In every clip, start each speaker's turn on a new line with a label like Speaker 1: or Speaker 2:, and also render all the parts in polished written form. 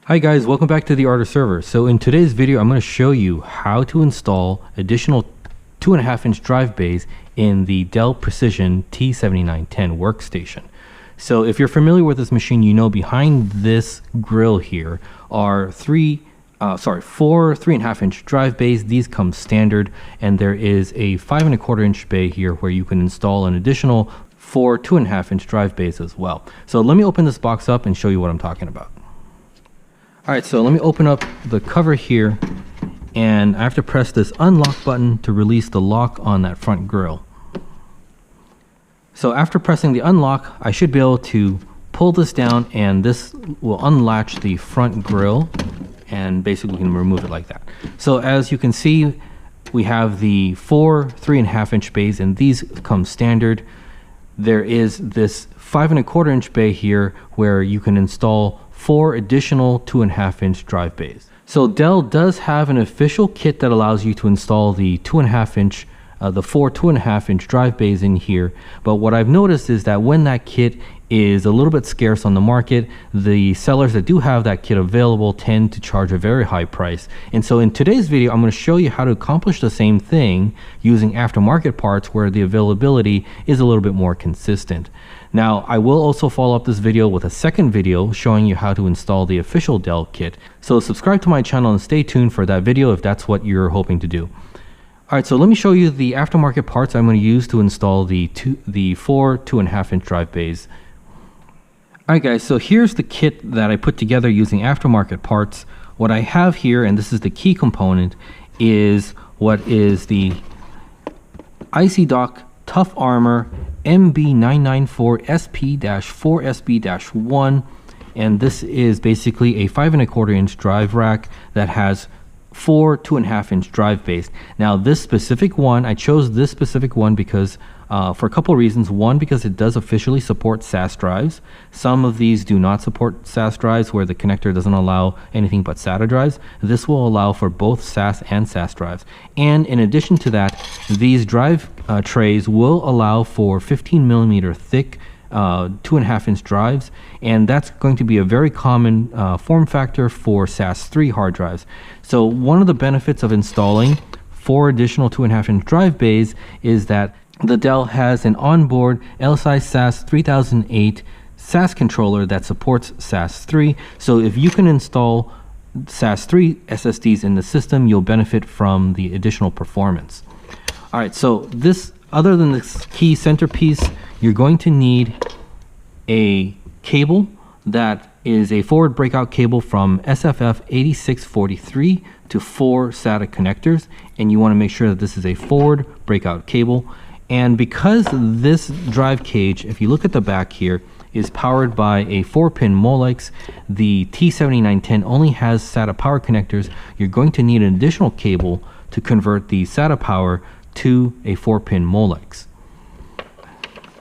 Speaker 1: Hi guys, welcome back to the Art of Server. So in today's video, I'm going to show you how to install additional 2.5-inch drive bays in the Dell Precision T7910 workstation. So if you're familiar with this machine, you know behind this grill here are four 3.5-inch drive bays. These come standard, and there is a 5.25-inch bay here where you can install an additional 4 2.5-inch drive bays as well. So let me open this box up and show you what I'm talking about. Alright, so let me open up the cover here, and I have to press this unlock button to release the lock on that front grille. So after pressing the unlock, I should be able to pull this down, and this will unlatch the front grille, and basically we can remove it like that. So as you can see, we have the 4 3.5-inch bays, and these come standard. There is this 5.25-inch bay here where you can install 4 additional 2.5-inch drive bays. So Dell does have an official kit that allows you to install the 2.5-inch, the 4 2.5-inch drive bays in here. But what I've noticed is that when that kit is a little bit scarce on the market, the sellers that do have that kit available tend to charge a very high price. And so in today's video, I'm going to show you how to accomplish the same thing using aftermarket parts where the availability is a little bit more consistent. Now, I will also follow up this video with a second video showing you how to install the official Dell kit. So subscribe to my channel and stay tuned for that video if that's what you're hoping to do. Alright, so let me show you the aftermarket parts I'm going to use to install the 4 2.5-inch drive bays. Alright guys, so here's the kit that I put together using aftermarket parts. What I have here, and this is the key component, is what is the IC-Dock Tough Armor MB994SP-4SB-1, and this is basically a 5.25-inch drive rack that has 4 2.5-inch drive bays. Now this specific one, I chose this specific one because for a couple of reasons. One, because it does officially support SAS drives. Some of these do not support SAS drives where the connector doesn't allow anything but SATA drives. This will allow for both SAS and SAS drives. And in addition to that, these drive trays will allow for 15mm thick 2.5-inch drives, and that's going to be a very common form factor for SAS3 hard drives. So one of the benefits of installing 4 additional 2.5-inch drive bays is that the Dell has an onboard LSI SAS 3008 SAS controller that supports SAS3. So if you can install SAS3 SSDs in the system, you'll benefit from the additional performance. All right, so this, other than this key centerpiece, you're going to need a cable that is a forward breakout cable from SFF 8643 to 4 SATA connectors, and you want to make sure that this is a forward breakout cable. And because this drive cage, if you look at the back here, is powered by a 4-pin Molex, the T7910 only has SATA power connectors. You're going to need an additional cable to convert the SATA power to a 4-pin Molex.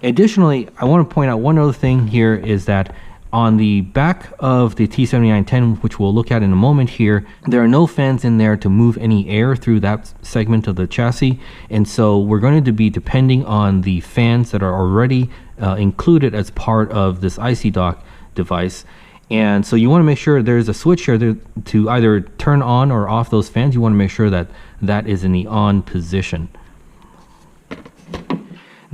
Speaker 1: Additionally, I want to point out one other thing here is that on the back of the T7910, which we'll look at in a moment here, there are no fans in there to move any air through that segment of the chassis, and so we're going to be depending on the fans that are already included as part of this IC-Dock device. And so you want to make sure there's a switch here to either turn on or off those fans. You want to make sure that that is in the on position.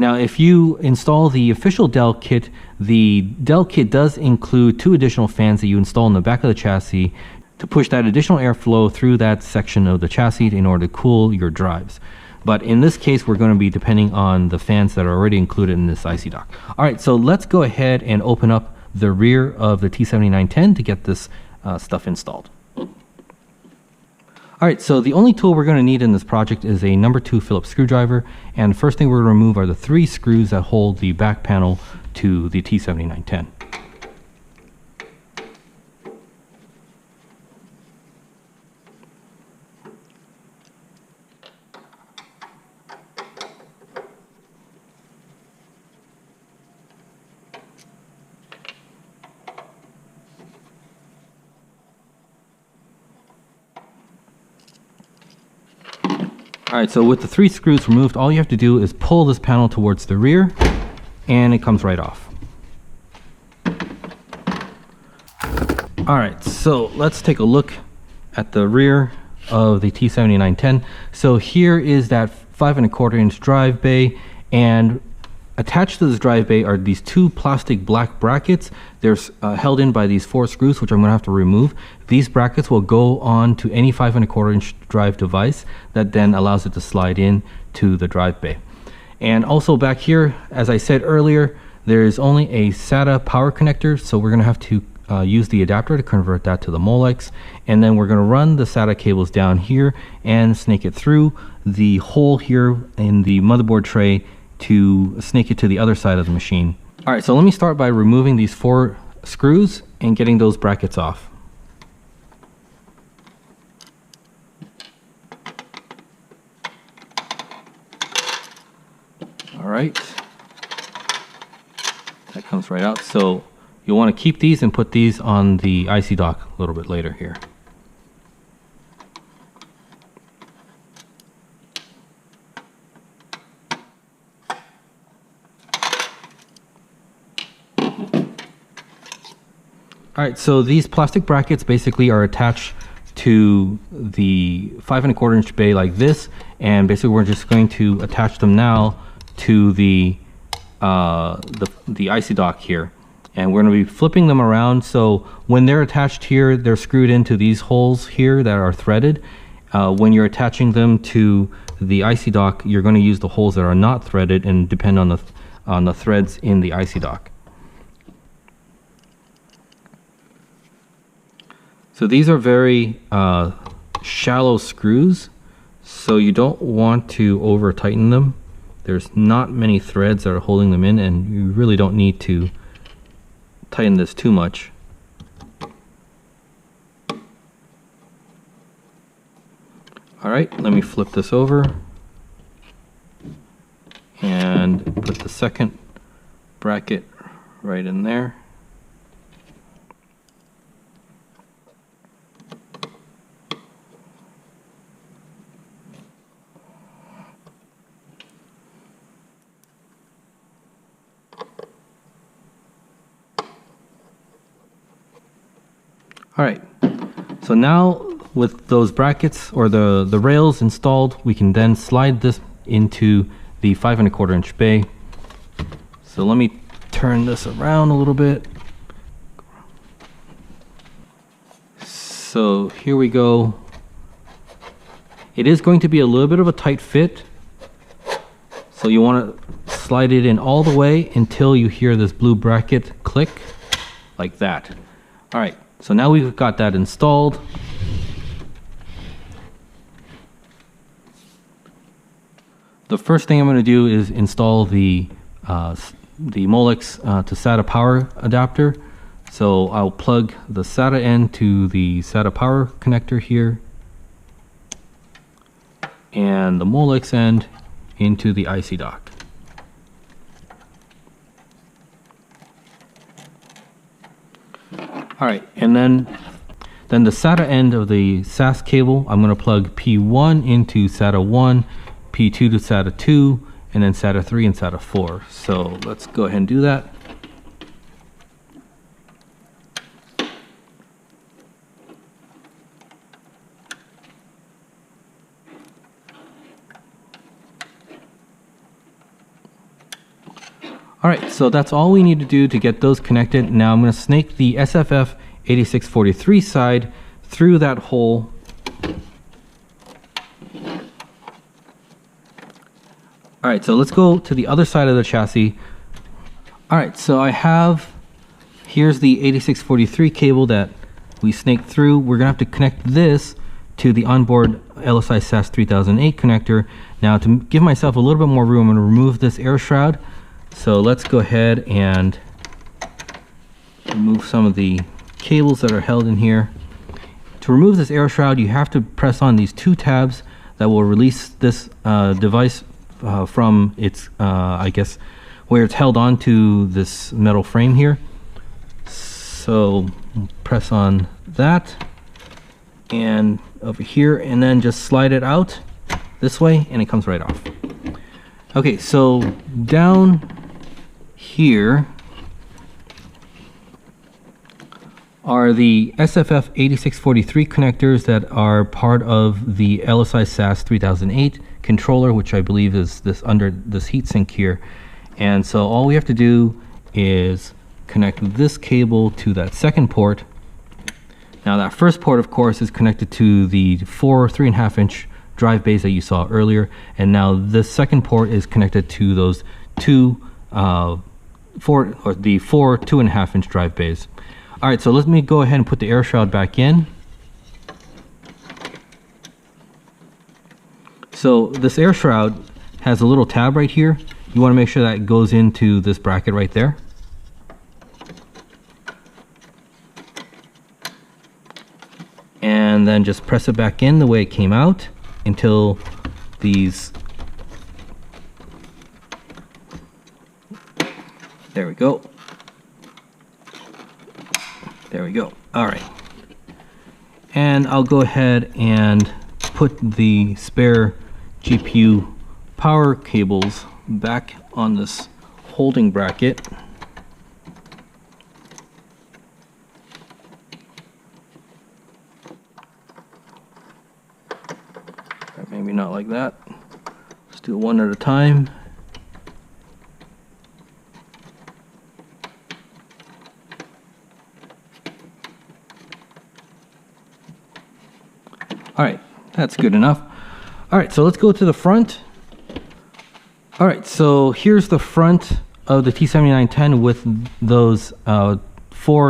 Speaker 1: Now, if you install the official Dell kit, the Dell kit does include 2 additional fans that you install in the back of the chassis to push that additional airflow through that section of the chassis in order to cool your drives. But in this case, we're going to be depending on the fans that are already included in this IC-Dock. All right, so let's go ahead and open up the rear of the T7910 to get this stuff installed. Alright, so the only tool we're going to need in this project is a number 2 Phillips screwdriver, and the first thing we're going to remove are the 3 screws that hold the back panel to the T7910. Alright, so with the 3 screws removed, all you have to do is pull this panel towards the rear, and it comes right off. All right, so let's take a look at the rear of the T7910. So here is that 5 1/4 inch drive bay, and attached to this drive bay are these two plastic black brackets. They're held in by these 4 screws, which I'm going to have to remove. These brackets will go on to any 5 1/4 inch drive device that then allows it to slide in to the drive bay. And also back here, as I said earlier, there is only a SATA power connector, so we're going to have to use the adapter to convert that to the Molex, and then we're going to run the SATA cables down here and snake it through the hole here in the motherboard tray to snake it to the other side of the machine. All right, so let me start by removing these 4 screws and getting those brackets off. All right, that comes right out. So you'll want to keep these and put these on the IC dock a little bit later here. All right, so these plastic brackets basically are attached to the 5 1/4 inch bay like this, and basically we're just going to attach them now to the IC dock here. And we're going to be flipping them around, so when they're attached here, they're screwed into these holes here that are threaded. When you're attaching them to the IC dock, you're going to use the holes that are not threaded and depend on the threads in the IC dock. So these are very shallow screws, so you don't want to over tighten them. There's not many threads that are holding them in, and you really don't need to tighten this too much. All right, let me flip this over and put the second bracket right in there. All right, so now with those brackets or the rails installed, we can then slide this into the 5 1/4 inch bay. So let me turn this around a little bit. So here we go. It is going to be a little bit of a tight fit, so you want to slide it in all the way until you hear this blue bracket click, like that. All right. So now we've got that installed. The first thing I'm going to do is install the Molex to SATA power adapter. So I'll plug the SATA end to the SATA power connector here, and the Molex end into the IC dock. All right, and then the SATA end of the SAS cable, I'm going to plug P1 into SATA 1, P2 to SATA 2, and then SATA 3 and SATA 4. So let's go ahead and do that. All right, so that's all we need to do to get those connected. Now I'm going to snake the SFF 8643 side through that hole. All right, so let's go to the other side of the chassis. All right, so here's the 8643 cable that we snaked through. We're gonna have to connect this to the onboard LSI SAS 3008 connector. Now to give myself a little bit more room, I'm gonna remove this air shroud. So let's go ahead and remove some of the cables that are held in here. To remove this air shroud, you have to press on these 2 tabs that will release this device from its, I guess, where it's held onto this metal frame here. So press on that and over here, and then just slide it out this way, and it comes right off. Okay, so down here are the SFF 8643 connectors that are part of the LSI SAS 3008 controller, which I believe is this under this heatsink here. And so all we have to do is connect this cable to that second port. Now that first port, of course, is connected to the 3.5 inch drive bays that you saw earlier, and now this second port is connected to those two 2.5 inch drive bays. All right, so let me go ahead and put the air shroud back in. So this air shroud has a little tab right here. You want to make sure that it goes into this bracket right there. And then just press it back in the way it came out until these, there we go. There we go. All right. And I'll go ahead and put the spare GPU power cables back on this holding bracket. Maybe not like that. Let's do it one at a time. All right, that's good enough. All right, so let's go to the front. All right, so here's the front of the T7910 with those 4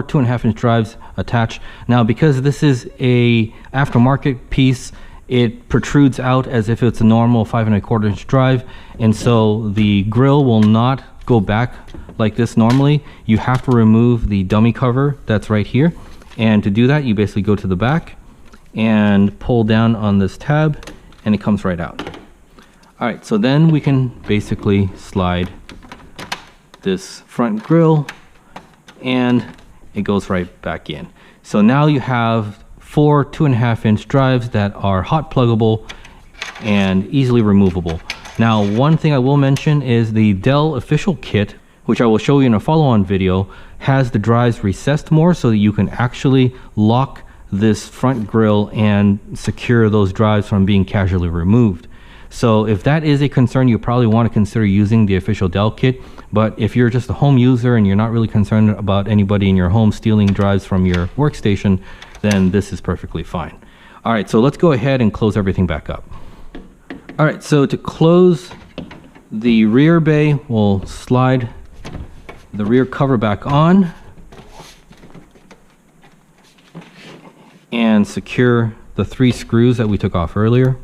Speaker 1: 2.5 inch drives attached. Now, because this is a aftermarket piece, it protrudes out as if it's a normal 5.25 inch drive, and so the grill will not go back like this normally. You have to remove the dummy cover that's right here, and to do that you basically go to the back and pull down on this tab and it comes right out. All right, so then we can basically slide this front grill and it goes right back in. So now you have 4 2.5 inch drives that are hot pluggable and easily removable. Now, one thing I will mention is the Dell official kit, which I will show you in a follow-on video, has the drives recessed more so that you can actually lock this front grill and secure those drives from being casually removed. So if that is a concern, you probably want to consider using the official Dell kit. But if you're just a home user and you're not really concerned about anybody in your home stealing drives from your workstation, then this is perfectly fine. All right, so let's go ahead and close everything back up. All right, so to close the rear bay, we'll slide the rear cover back on and secure the 3 screws that we took off earlier.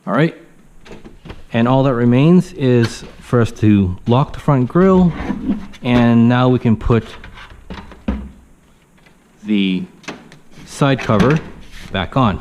Speaker 1: All right, and all that remains is for us to lock the front grille, and now we can put the side cover back on.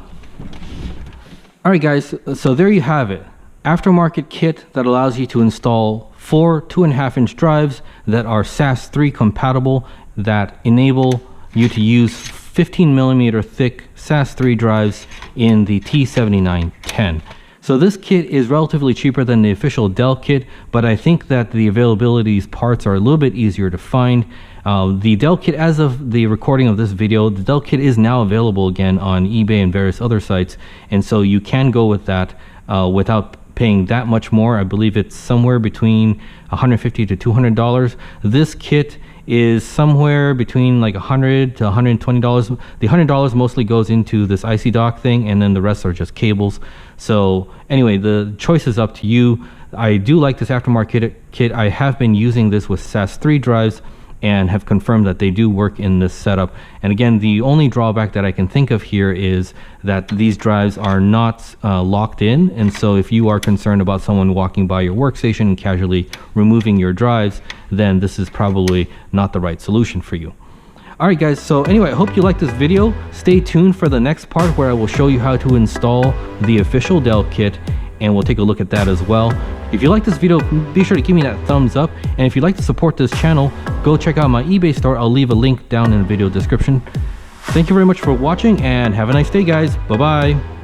Speaker 1: All right, guys, so there you have it. Aftermarket kit that allows you to install 4 2.5 inch drives that are SAS 3 compatible, that enable you to use 15mm thick SAS 3 drives in the T7910. So this kit is relatively cheaper than the official Dell kit, but I think that the availability of these parts are a little bit easier to find. The Dell kit, as of the recording of this video, the Dell kit is now available again on eBay and various other sites, and so you can go with that without paying that much more. I believe it's somewhere between $150 to $200. This kit is somewhere between like $100 to $120. The $100 mostly goes into this IC dock thing, and then the rest are just cables. So anyway, the choice is up to you. I do like this aftermarket kit. I have been using this with SAS 3 drives and have confirmed that they do work in this setup. And again, the only drawback that I can think of here is that these drives are not locked in, and so if you are concerned about someone walking by your workstation and casually removing your drives, then this is probably not the right solution for you. All right guys, so anyway, I hope you liked this video. Stay tuned for the next part where I will show you how to install the official Dell kit, and we'll take a look at that as well. If you like this video, be sure to give me that thumbs up, and if you'd like to support this channel, go check out my eBay store. I'll leave a link down in the video description. Thank you very much for watching, and have a nice day guys. Bye bye.